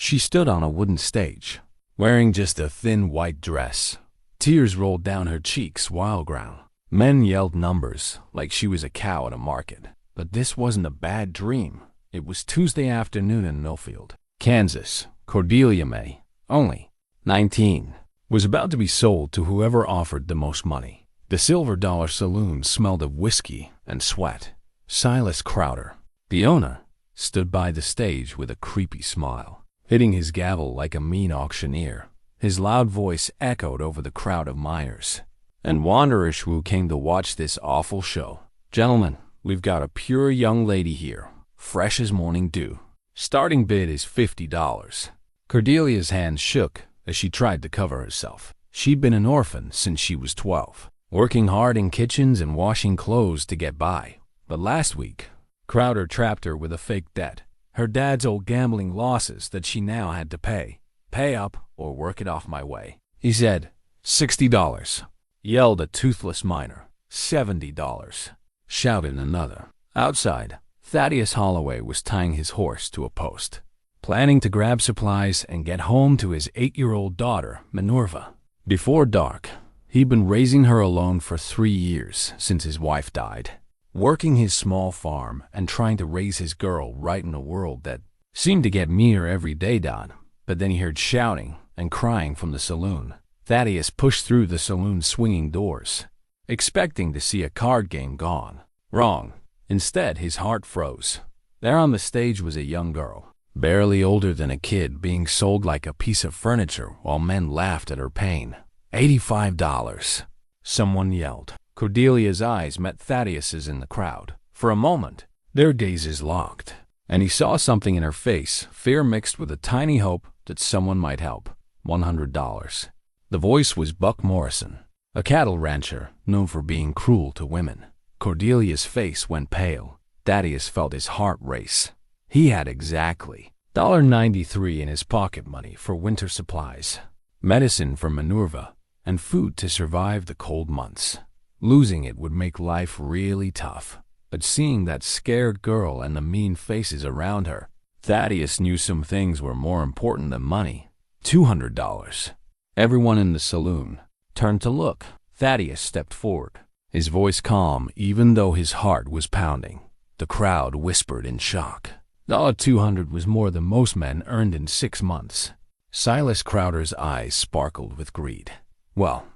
She stood on a wooden stage, wearing just a thin white dress. Tears rolled down her cheeks while ground. Men yelled numbers like she was a cow at a market. But this wasn't a bad dream. It was Tuesday afternoon in Millfield, Kansas. Cordelia May, only 19, was about to be sold to whoever offered the most money. The Silver Dollar Saloon smelled of whiskey and sweat. Silas Crowder, the owner, stood by the stage with a creepy smile, hitting his gavel like a mean auctioneer. His loud voice echoed over the crowd of miners and wanderers who came to watch this awful show. Gentlemen, we've got a pure young lady here, fresh as morning dew. Starting bid is $50. Cordelia's hands shook as she tried to cover herself. She'd been an orphan since she was 12, working hard in kitchens and washing clothes to get by. But last week, Crowder trapped her with a fake debt, her dad's old gambling losses that she now had to pay. Pay up or work it off my way. He said, $60, yelled a toothless miner. $70, shouted another. Outside, Thaddeus Holloway was tying his horse to a post, planning to grab supplies and get home to his 8-year-old daughter, Minerva. Before dark, he'd been raising her alone for 3 years since his wife died, working his small farm and trying to raise his girl right in a world that seemed to get meaner every day, Don. But then he heard shouting and crying from the saloon. Thaddeus pushed through the saloon's swinging doors, expecting to see a card game gone. Wrong. Instead, his heart froze. There on the stage was a young girl, barely older than a kid, being sold like a piece of furniture while men laughed at her pain. $85. Someone yelled. Cordelia's eyes met Thaddeus's in the crowd. For a moment, their gazes locked, and he saw something in her face, fear mixed with a tiny hope that someone might help. $100. The voice was Buck Morrison, a cattle rancher known for being cruel to women. Cordelia's face went pale. Thaddeus felt his heart race. He had exactly $1.93 in his pocket money for winter supplies, medicine for Minerva, and food to survive the cold months. Losing it would make life really tough. But seeing that scared girl and the mean faces around her, Thaddeus knew some things were more important than money. $200. Everyone in the saloon turned to look. Thaddeus stepped forward, his voice calm even though his heart was pounding. The crowd whispered in shock. $200 was more than most men earned in 6 months. Silas Crowder's eyes sparkled with greed. Well,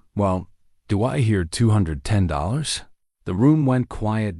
do I hear $210? The room went quiet.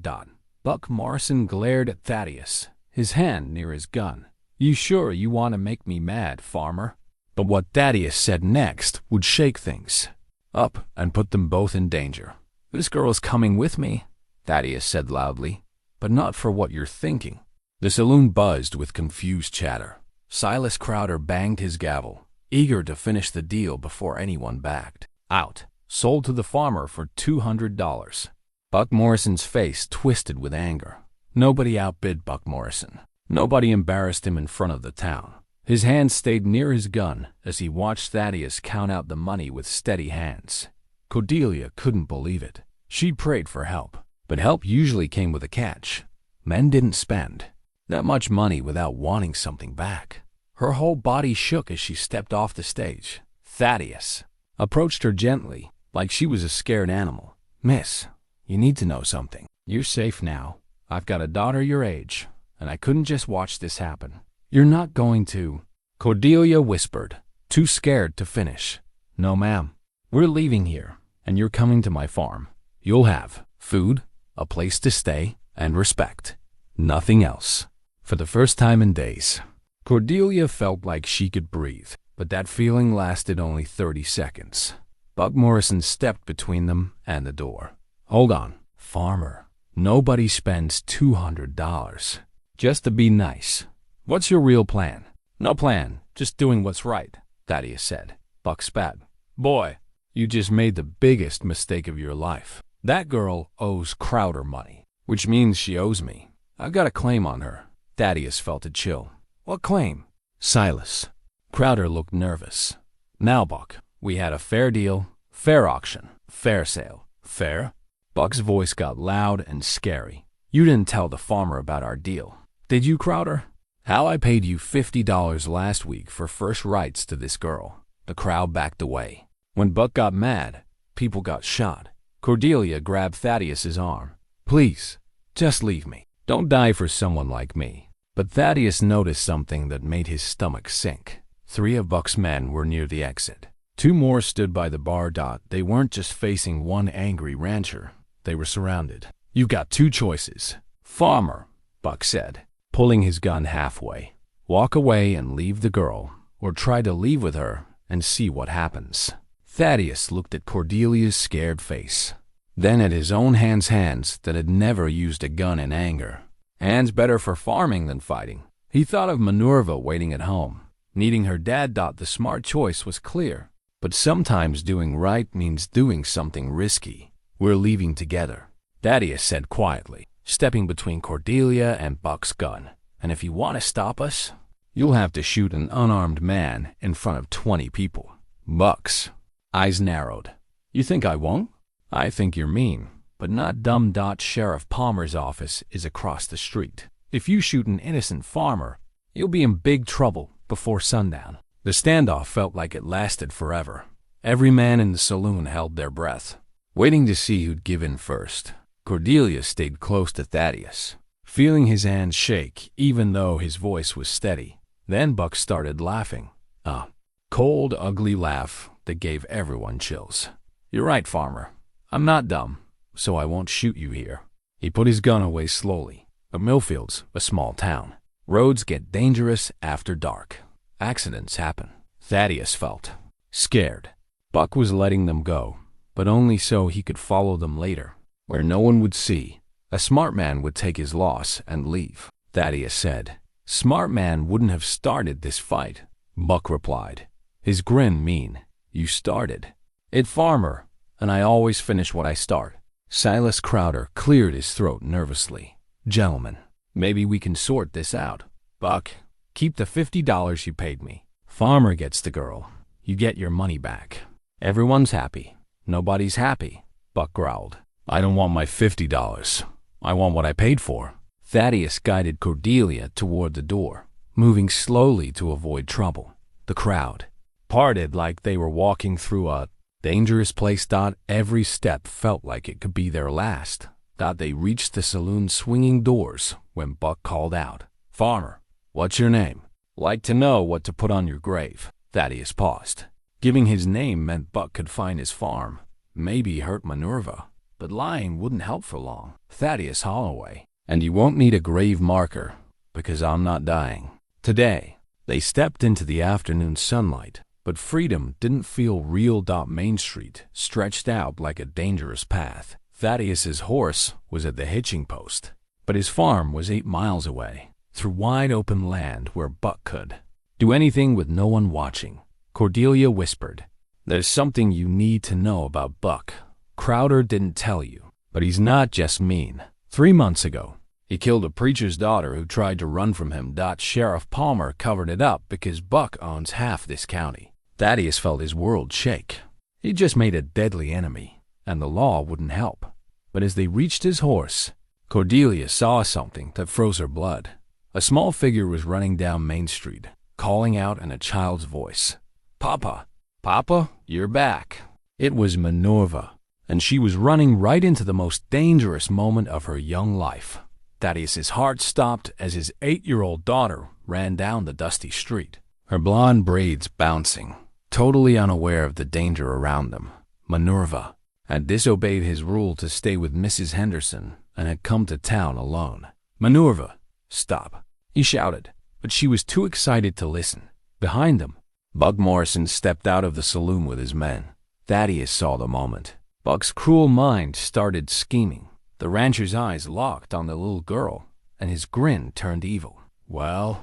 Buck Morrison glared at Thaddeus, his hand near his gun. You sure you want to make me mad, farmer? But what Thaddeus said next would shake things up and put them both in danger. This girl's coming with me, Thaddeus said loudly, but not for what you're thinking. The saloon buzzed with confused chatter. Silas Crowder banged his gavel, eager to finish the deal before anyone backed out. Sold to the farmer for $200. Buck Morrison's face twisted with anger. Nobody outbid Buck Morrison. Nobody embarrassed him in front of the town. His hand stayed near his gun as he watched Thaddeus count out the money with steady hands. Cordelia couldn't believe it. She'd prayed for help, but help usually came with a catch. Men didn't spend that much money without wanting something back. Her whole body shook as she stepped off the stage. Thaddeus approached her gently, like she was a scared animal. Miss, you need to know something. You're safe now. I've got a daughter your age, and I couldn't just watch this happen. You're not going to... Cordelia whispered, too scared to finish. No, ma'am. We're leaving here, and you're coming to my farm. You'll have food, a place to stay, and respect. Nothing else. For the first time in days, Cordelia felt like she could breathe, but that feeling lasted only 30 seconds. Buck Morrison stepped between them and the door. Hold on, farmer. Nobody spends $200 just to be nice. What's your real plan? No plan, just doing what's right, Thaddeus said. Buck spat. Boy, you just made the biggest mistake of your life. That girl owes Crowder money, which means she owes me. I've got a claim on her. Thaddeus felt a chill. What claim? Silas. Crowder looked nervous. Now, Buck, we had a fair deal, fair auction, fair sale. Fair? Buck's voice got loud and scary. You didn't tell the farmer about our deal, did you, Crowder? How I paid you $50 last week for first rights to this girl. The crowd backed away. When Buck got mad, people got shot. Cordelia grabbed Thaddeus's arm. Please, just leave me. Don't die for someone like me. But Thaddeus noticed something that made his stomach sink. 3 of Buck's men were near the exit. 2 more stood by the bar. They weren't just facing one angry rancher. They were surrounded. You got 2 choices. Farmer, Buck said, pulling his gun halfway. Walk away and leave the girl, or try to leave with her and see what happens. Thaddeus looked at Cordelia's scared face, then at his own hands that had never used a gun in anger. Hands better for farming than fighting. He thought of Minerva waiting at home, needing her dad. The smart choice was clear, but sometimes doing right means doing something risky. We're leaving together, Thaddeus said quietly, stepping between Cordelia and Buck's gun. And if you want to stop us, you'll have to shoot an unarmed man in front of 20 people. Buck's eyes narrowed. You think I won't? I think you're mean, but not dumb. Sheriff Palmer's office is across the street. If you shoot an innocent farmer, you'll be in big trouble before sundown. The standoff felt like it lasted forever. Every man in the saloon held their breath, waiting to see who'd give in first. Cordelia stayed close to Thaddeus, feeling his hands shake even though his voice was steady. Then Buck started laughing. A cold, ugly laugh that gave everyone chills. You're right, farmer. I'm not dumb, so I won't shoot you here. He put his gun away slowly. But Millfield's a small town. Roads get dangerous after dark. Accidents happen. Thaddeus felt scared. Buck was letting them go, but only so he could follow them later, where no one would see. A smart man would take his loss and leave, Thaddeus said. Smart man wouldn't have started this fight, Buck replied, his grin mean. You started it, farmer, and I always finish what I start. Silas Crowder cleared his throat nervously. Gentlemen, maybe we can sort this out. Buck, keep the $50 you paid me. Farmer gets the girl. You get your money back. Everyone's happy. Nobody's happy, Buck growled. I don't want my $50. I want what I paid for. Thaddeus guided Cordelia toward the door, moving slowly to avoid trouble. The crowd parted like they were walking through a dangerous place. Every step felt like it could be their last. They reached the saloon swinging doors when Buck called out, Farmer, what's your name? Like to know what to put on your grave. Thaddeus paused. Giving his name meant Buck could find his farm. Maybe hurt Minerva, but lying wouldn't help for long. Thaddeus Holloway. And you won't need a grave marker, because I'm not dying. Today, they stepped into the afternoon sunlight, but freedom didn't feel real. Main Street stretched out like a dangerous path. Thaddeus's horse was at the hitching post, but his farm was 8 miles away, through wide open land where Buck could do anything with no one watching. Cordelia whispered, There's something you need to know about Buck. Crowder didn't tell you, but he's not just mean. 3 months ago, he killed a preacher's daughter who tried to run from him. Sheriff Palmer covered it up because Buck owns half this county. Thaddeus felt his world shake. He just made a deadly enemy, and the law wouldn't help. But as they reached his horse, Cordelia saw something that froze her blood. A small figure was running down Main Street, calling out in a child's voice, Papa, Papa, you're back. It was Minerva, and she was running right into the most dangerous moment of her young life. Thaddeus's heart stopped as his 8-year-old daughter ran down the dusty street, her blonde braids bouncing, totally unaware of the danger around them. Minerva had disobeyed his rule to stay with Mrs. Henderson and had come to town alone. Minerva, stop, he shouted, but she was too excited to listen. Behind them, Buck Morrison stepped out of the saloon with his men. Thaddeus saw the moment. Buck's cruel mind started scheming. The rancher's eyes locked on the little girl, and his grin turned evil. Well,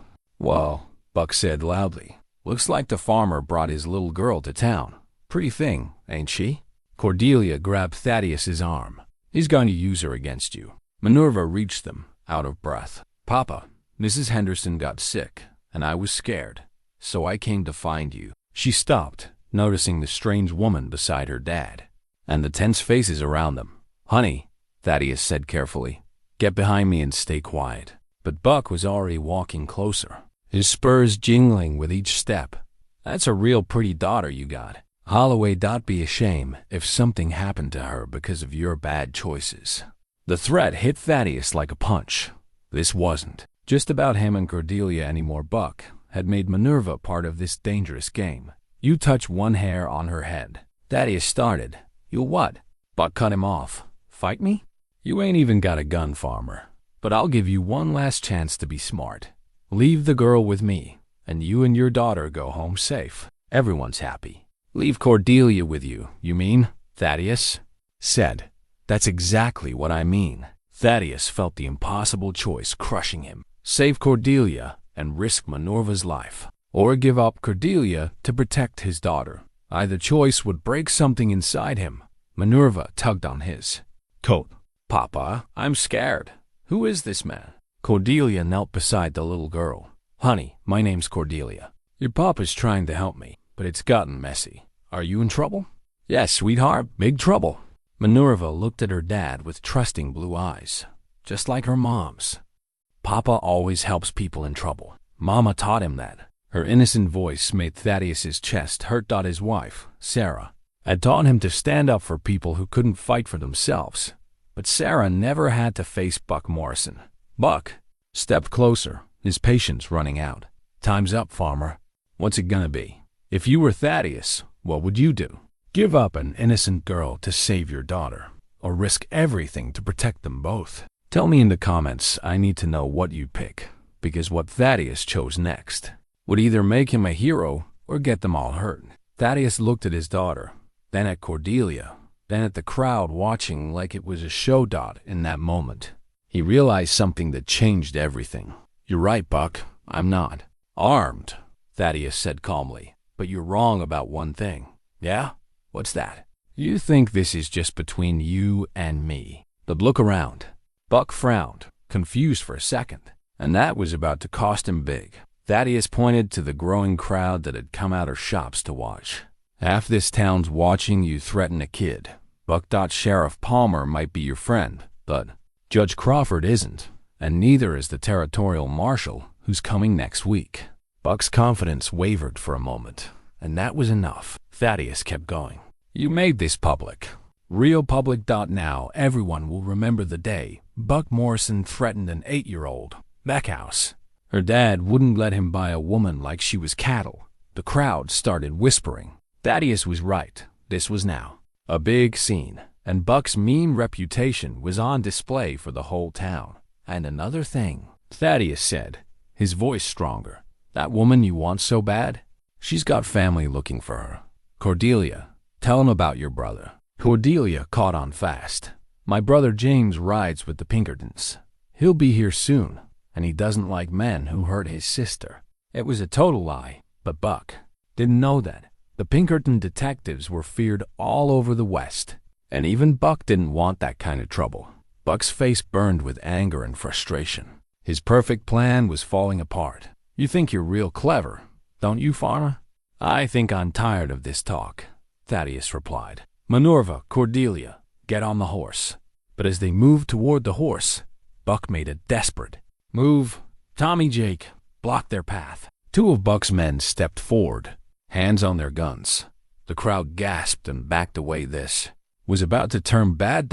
Buck said loudly. Looks like the farmer brought his little girl to town. Pretty thing, ain't she? Cordelia grabbed Thaddeus's arm. He's going to use her against you. Minerva reached them, out of breath. Papa, Mrs. Henderson got sick, and I was scared, so I came to find you. She stopped, noticing the strange woman beside her dad, and the tense faces around them. Honey, Thaddeus said carefully, get behind me and stay quiet. but Buck was already walking closer, his spurs jingling with each step. "That's a real pretty daughter you got. Holloway, don't be ashamed if something happened to her because of your bad choices." The threat hit Thaddeus like a punch. This wasn't just about him and Cordelia anymore. Buck had made Minerva part of this dangerous game. "You touch one hair on her head." Thaddeus started. "You'll what?" Buck cut him off. "Fight me? You ain't even got a gun, farmer. But I'll give you one last chance to be smart. Leave the girl with me, and you and your daughter go home safe. Everyone's happy." "Leave Cordelia with you, you mean?" Thaddeus said. "That's exactly what I mean." Thaddeus felt the impossible choice crushing him. Save Cordelia and risk Minerva's life, or give up Cordelia to protect his daughter. Either choice would break something inside him. Minerva tugged on his coat. "Papa, I'm scared. Who is this man?" Cordelia knelt beside the little girl. "Honey, my name's Cordelia. Your papa's trying to help me, but it's gotten messy. Are you in trouble?" "Yes, sweetheart, big trouble." Minerva looked at her dad with trusting blue eyes, just like her mom's. "Papa always helps people in trouble. Mama taught him that." Her innocent voice made Thaddeus's chest hurt. His wife, Sarah, had taught him to stand up for people who couldn't fight for themselves. But Sarah never had to face Buck Morrison. Buck stepped closer, his patience running out. "Time's up, farmer. What's it gonna be? If you were Thaddeus, what would you do? Give up an innocent girl to save your daughter, or risk everything to protect them both? Tell me in the comments. I need to know what you pick, because what Thaddeus chose next would either make him a hero or get them all hurt." Thaddeus looked at his daughter, then at Cordelia, then at the crowd watching like it was a show. In that moment, he realized something that changed everything. "You're right, Buck. I'm not armed," Thaddeus said calmly. "But you're wrong about one thing." "Yeah? What's that?" "You think this is just between you and me. But look around." Buck frowned, confused for a second, and that was about to cost him big. Thaddeus pointed to the growing crowd that had come out of shops to watch. "Half this town's watching you threaten a kid. Buck. Sheriff Palmer might be your friend, but Judge Crawford isn't, and neither is the territorial marshal who's coming next week." Buck's confidence wavered for a moment, and that was enough. Thaddeus kept going. "You made this public. Real public. Now everyone will remember the day Buck Morrison threatened an 8-year-old Backhouse. Her dad wouldn't let him buy a woman like she was cattle." The crowd started whispering. Thaddeus was right. This was now a big scene, and Buck's mean reputation was on display for the whole town. "And another thing," Thaddeus said, his voice stronger. "That woman you want so bad, she's got family looking for her. Cordelia, tell him about your brother." Cordelia caught on fast. "My brother James rides with the Pinkertons. He'll be here soon, and he doesn't like men who hurt his sister." It was a total lie, but Buck didn't know that. The Pinkerton detectives were feared all over the West, and even Buck didn't want that kind of trouble. Buck's face burned with anger and frustration. His perfect plan was falling apart. "You think you're real clever, don't you, farmer?" "I think I'm tired of this talk," Thaddeus replied. "Minerva, Cordelia, get on the horse." But as they moved toward the horse, Buck made a desperate move. Tommy Jake blocked their path. Two of Buck's men stepped forward, hands on their guns. The crowd gasped and backed away. This was about to turn bad.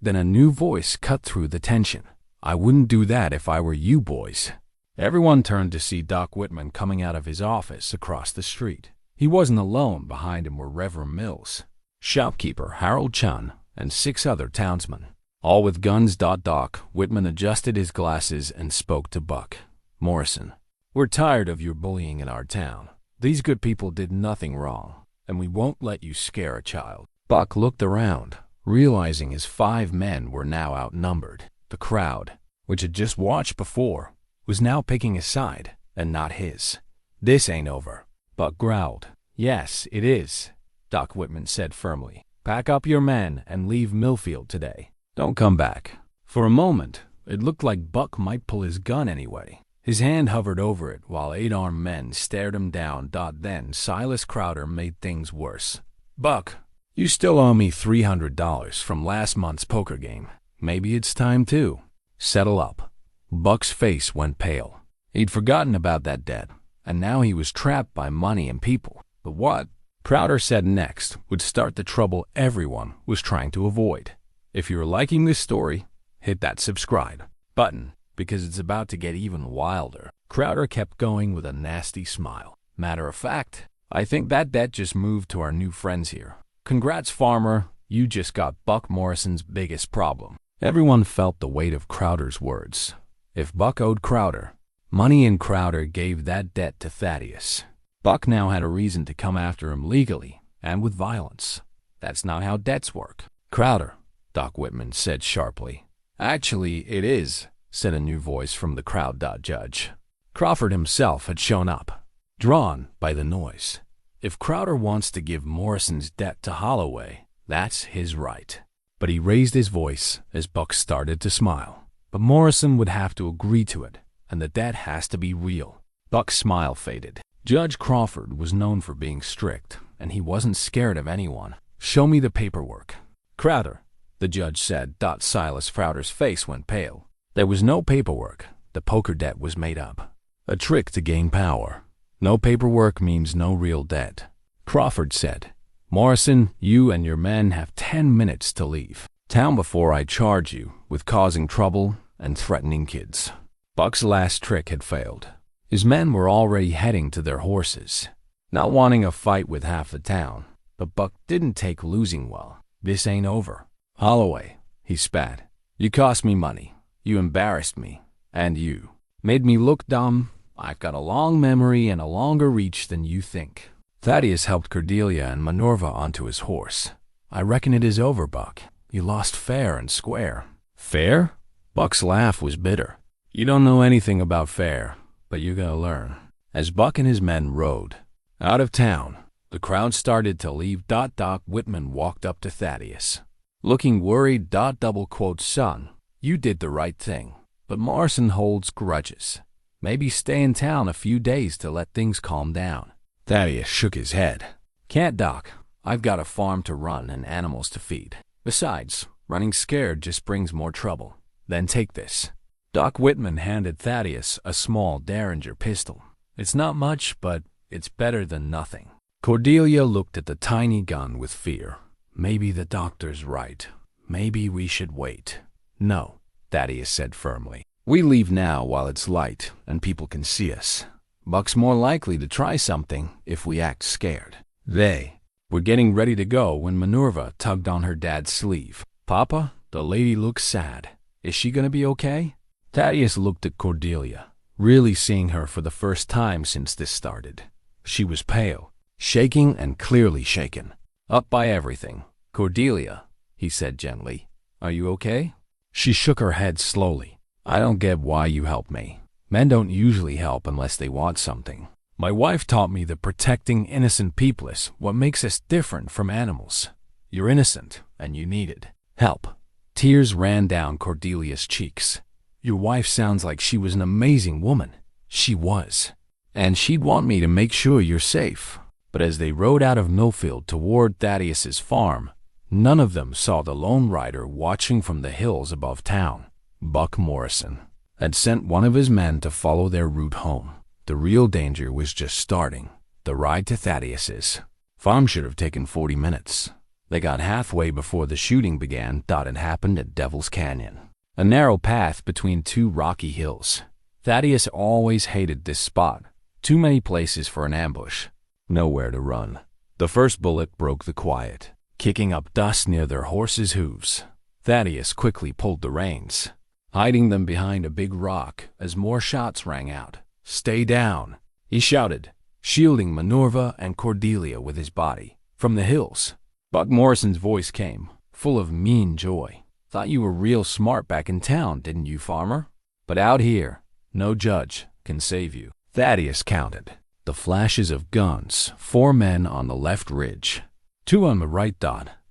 Then a new voice cut through the tension. "I wouldn't do that if I were you boys." Everyone turned to see Doc Whitman coming out of his office across the street. He wasn't alone. Behind him were Reverend Mills, shopkeeper Harold Chun, and 6 other townsmen, all with guns. Doc Whitman adjusted his glasses and spoke to Buck. "Morrison, we're tired of your bullying in our town. These good people did nothing wrong, and we won't let you scare a child." Buck looked around, realizing his 5 men were now outnumbered. The crowd, which had just watched before, was now picking a side, and not his. "This ain't over," Buck growled. "Yes, it is," Doc Whitman said firmly. "Pack up your men and leave Millfield today. Don't come back." For a moment, it looked like Buck might pull his gun anyway. His hand hovered over it while 8 armed men stared him down. Then Silas Crowder made things worse. "Buck, you still owe me $300 from last month's poker game. Maybe it's time to settle up." Buck's face went pale. He'd forgotten about that debt, and now he was trapped by money and people. But what Crowder said next would start the trouble everyone was trying to avoid. If you're liking this story, hit that subscribe button, because it's about to get even wilder. Crowder kept going with a nasty smile. Matter of fact, I think that debt just moved to our new friends here. Congrats, farmer, you just got Buck Morrison's biggest problem. Everyone felt the weight of Crowder's words. If Buck owed Crowder money and Crowder gave that debt to Thaddeus, Buck now had a reason to come after him legally and with violence. That's not how debts work. Crowder, Doc Whitman said sharply. Actually, it is, said a new voice from the crowd. Judge Crawford himself had shown up, drawn by the noise. If Crowder wants to give Morrison's debt to Holloway, that's his right. But he raised his voice as Buck started to smile. But Morrison would have to agree to it, and the debt has to be real. Buck's smile faded. Judge Crawford was known for being strict, and he wasn't scared of anyone. Show me the paperwork. Crowder, the judge said. Silas Crowder's face went pale. There was no paperwork. The poker debt was made up. A trick to gain power. No paperwork means no real debt. Crawford said, Morrison, you and your men have 10 minutes to leave town before I charge you with causing trouble and threatening kids. Buck's last trick had failed. His men were already heading to their horses, not wanting a fight with half the town. But Buck didn't take losing well. This ain't over. Holloway, he spat. You cost me money. You embarrassed me. And you made me look dumb. I've got a long memory and a longer reach than you think. Thaddeus helped Cordelia and Minerva onto his horse. I reckon it is over, Buck. You lost fair and square. Fair? Buck's laugh was bitter. You don't know anything about fair, but you're gonna learn. As Buck and his men rode out of town, the crowd started to leave. Doc Whitman walked up to Thaddeus, looking worried. Double quote, son, you did the right thing, but Morrison holds grudges. Maybe stay in town a few days to let things calm down. Thaddeus shook his head. Can't, Doc. I've got a farm to run and animals to feed. Besides, running scared just brings more trouble. Then take this. Doc Whitman handed Thaddeus a small Derringer pistol. It's not much, but it's better than nothing. Cordelia looked at the tiny gun with fear. Maybe the doctor's right. Maybe we should wait. No, Thaddeus said firmly. We leave now while it's light and people can see us. Buck's more likely to try something if we act scared. They were getting ready to go when Minerva tugged on her dad's sleeve. Papa, the lady looks sad. Is she gonna be okay? Thaddeus looked at Cordelia, really seeing her for the first time since this started. She was pale, shaking and clearly shaken. Up by everything. Cordelia, he said gently, are you okay? She shook her head slowly. I don't get why you helped me. Men don't usually help unless they want something. My wife taught me that protecting innocent people is what makes us different from animals. You're innocent, and you needed help. Tears ran down Cordelia's cheeks. Your wife sounds like she was an amazing woman. She was. And she'd want me to make sure you're safe. But as they rode out of Millfield toward Thaddeus's farm, none of them saw the lone rider watching from the hills above town. Buck Morrison had sent one of his men to follow their route home. The real danger was just starting. The ride to Thaddeus's farm should have taken 40 minutes. They got halfway before the shooting began. It happened at Devil's Canyon, a narrow path between two rocky hills. Thaddeus always hated this spot. Too many places for an ambush. Nowhere to run. The first bullet broke the quiet, kicking up dust near their horses' hooves. Thaddeus quickly pulled the reins, hiding them behind a big rock as more shots rang out. Stay down, he shouted, shielding Minerva and Cordelia with his body. From the hills, Buck Morrison's voice came, full of mean joy. Thought you were real smart back in town, didn't you, farmer? But out here, no judge can save you. Thaddeus counted the flashes of guns. 4 men on the left ridge, 2 on the right.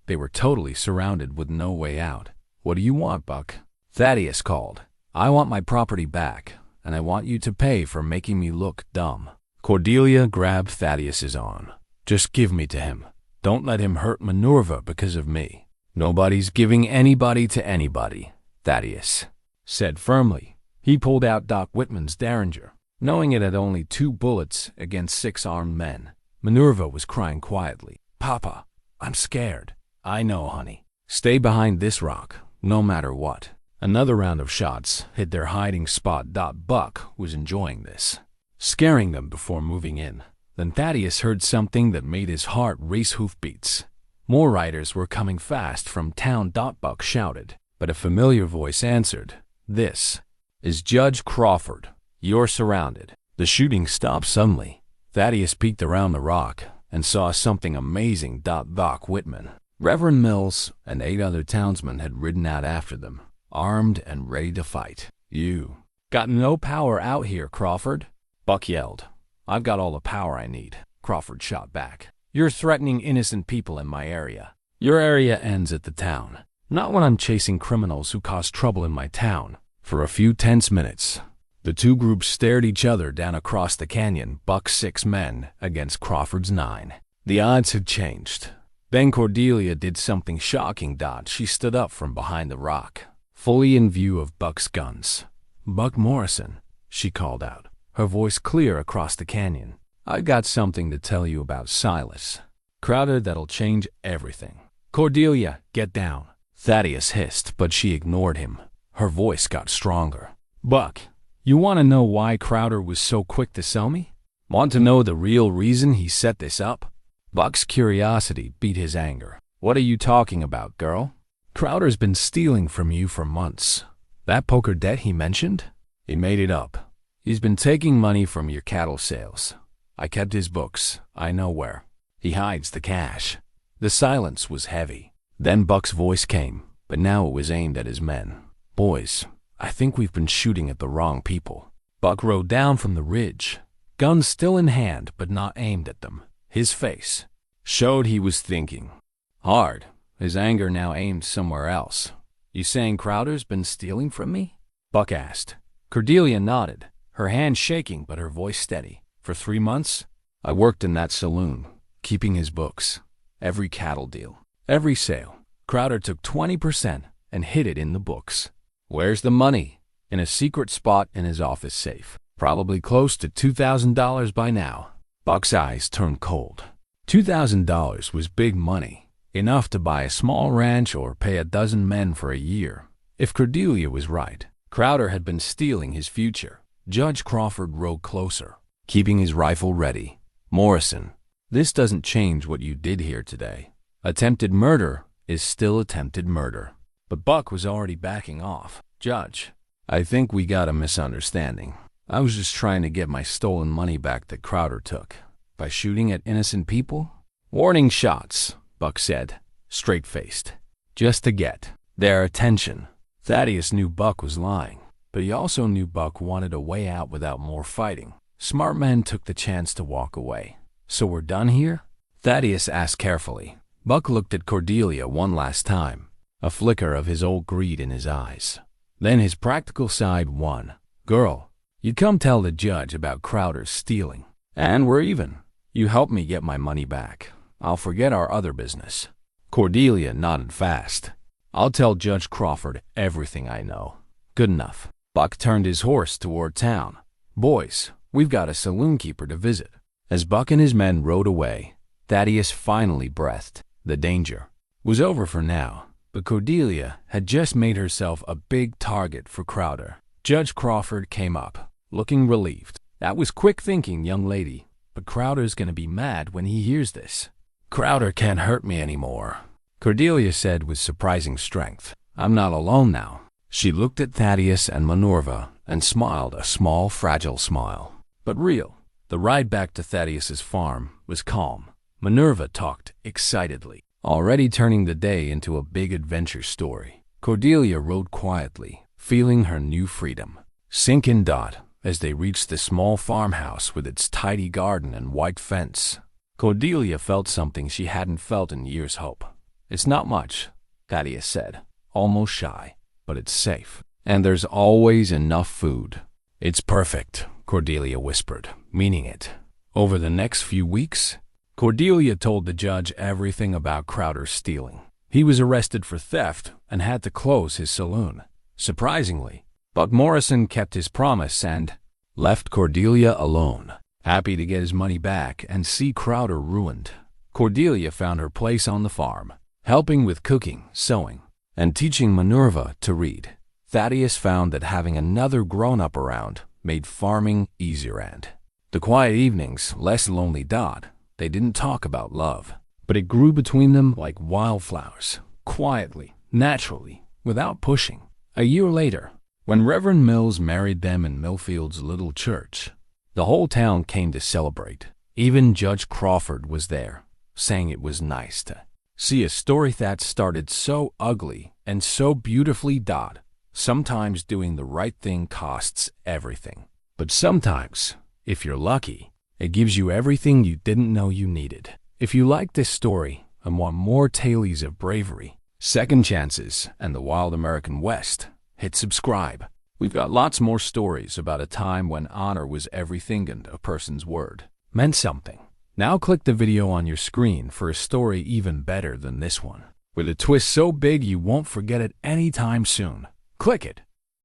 They were totally surrounded with no way out. What do you want, Buck? Thaddeus called. I want my property back, and I want you to pay for making me look dumb. Cordelia grabbed Thaddeus's arm. Just give me to him. Don't let him hurt Minerva because of me. Nobody's giving anybody to anybody, Thaddeus said firmly. He pulled out Doc Whitman's Derringer, knowing it had only 2 bullets against 6 armed men. Minerva was crying quietly. "Papa, I'm scared." "I know, honey. Stay behind this rock, no matter what." Another round of shots hit their hiding spot. Buck was enjoying this, scaring them before moving in. Then Thaddeus heard something that made his heart race. Hoofbeats. More riders were coming fast from town. Buck shouted, but a familiar voice answered, "This is Judge Crawford. You're surrounded." The shooting stopped suddenly. Thaddeus peeked around the rock and saw something amazing. Doc Whitman, Reverend Mills, and 8 other townsmen had ridden out after them, armed and ready to fight. "You got no power out here, Crawford," Buck yelled. "I've got all the power I need," Crawford shot back. "You're threatening innocent people in my area. Your area ends at the town, not when I'm chasing criminals who cause trouble in my town." For a few tense minutes, the 2 groups stared each other down across the canyon. Buck's 6 men against Crawford's 9. The odds had changed. Then Cordelia did something shocking. She stood up from behind the rock, fully in view of Buck's guns. "Buck Morrison," she called out, her voice clear across the canyon. "I got something to tell you about Silas Crowder that'll change everything." "Cordelia, get down," Thaddeus hissed, but she ignored him. Her voice got stronger. "Buck, you want to know why Crowder was so quick to sell me? Want to know the real reason he set this up?" Buck's curiosity beat his anger. "What are you talking about, girl? Crowder's been stealing from you for months. That poker debt he mentioned? He made it up. He's been taking money from your cattle sales. I kept his books. I know where he hides the cash." The silence was heavy. Then Buck's voice came, but now it was aimed at his men. "Boys, I think we've been shooting at the wrong people." Buck rode down from the ridge, guns still in hand but not aimed at them. His face showed he was thinking hard, his anger now aimed somewhere else. "You saying Crowder's been stealing from me?" Buck asked. Cordelia nodded, her hand shaking but her voice steady. "For 3 months, I worked in that saloon, keeping his books. Every cattle deal, every sale, Crowder took 20% and hid it in the books. Where's the money? In a secret spot in his office safe. Probably close to $2,000 by now." Buck's eyes turned cold. $2,000 was big money, enough to buy a small ranch or pay a dozen men for a year. If Cordelia was right, Crowder had been stealing his future. Judge Crawford rode closer, keeping his rifle ready. "Morrison, this doesn't change what you did here today. Attempted murder is still attempted murder." But Buck was already backing off. "Judge, I think we got a misunderstanding. I was just trying to get my stolen money back that Crowder took. By shooting at innocent people?" "Warning shots," Buck said, straight-faced, "just to get their attention." Thaddeus knew Buck was lying, but he also knew Buck wanted a way out without more fighting. Smart men took the chance to walk away. "So we're done here?" Thaddeus asked carefully. Buck looked at Cordelia one last time, a flicker of his old greed in his eyes. Then his practical side won. "Girl, you come tell the judge about Crowder's stealing, and we're even. You help me get my money back. I'll forget our other business." Cordelia nodded fast. "I'll tell Judge Crawford everything I know." "Good enough." Buck turned his horse toward town. "Boys, we've got a saloon keeper to visit." As Buck and his men rode away, Thaddeus finally breathed. The danger was over for now. But Cordelia had just made herself a big target for Crowder. Judge Crawford came up, looking relieved. "That was quick thinking, young lady, but Crowder's gonna be mad when he hears this." "Crowder can't hurt me anymore," Cordelia said with surprising strength. "I'm not alone now." She looked at Thaddeus and Minerva and smiled a small, fragile smile, but real. The ride back to Thaddeus's farm was calm. Minerva talked excitedly, already turning the day into a big adventure story. Cordelia rode quietly, feeling her new freedom sink in. As they reached the small farmhouse with its tidy garden and white fence, Cordelia felt something she hadn't felt in years. "Hope. It's not much," Thaddeus said, almost shy, "but it's safe. And there's always enough food." "It's perfect," Cordelia whispered, meaning it. Over the next few weeks, Cordelia told the judge everything about Crowder's stealing. He was arrested for theft and had to close his saloon. Surprisingly, But Morrison kept his promise and left Cordelia alone, happy to get his money back and see Crowder ruined. Cordelia found her place on the farm, helping with cooking, sewing, and teaching Minerva to read. Thaddeus found that having another grown-up around made farming easier and the quiet evenings less lonely. They didn't talk about love, but it grew between them like wildflowers, quietly, naturally, without pushing. A year later, when Reverend Mills married them in Millfield's little church, the whole town came to celebrate. Even Judge Crawford was there, saying it was nice to see a story that started so ugly and so beautifully. Sometimes doing the right thing costs everything. But sometimes, if you're lucky, it gives you everything you didn't know you needed. If you like this story and want more tales of bravery, second chances, and the wild American West, hit subscribe. We've got lots more stories about a time when honor was everything and a person's word meant something. Now click the video on your screen for a story even better than this one, with a twist so big you won't forget it anytime soon. Click it.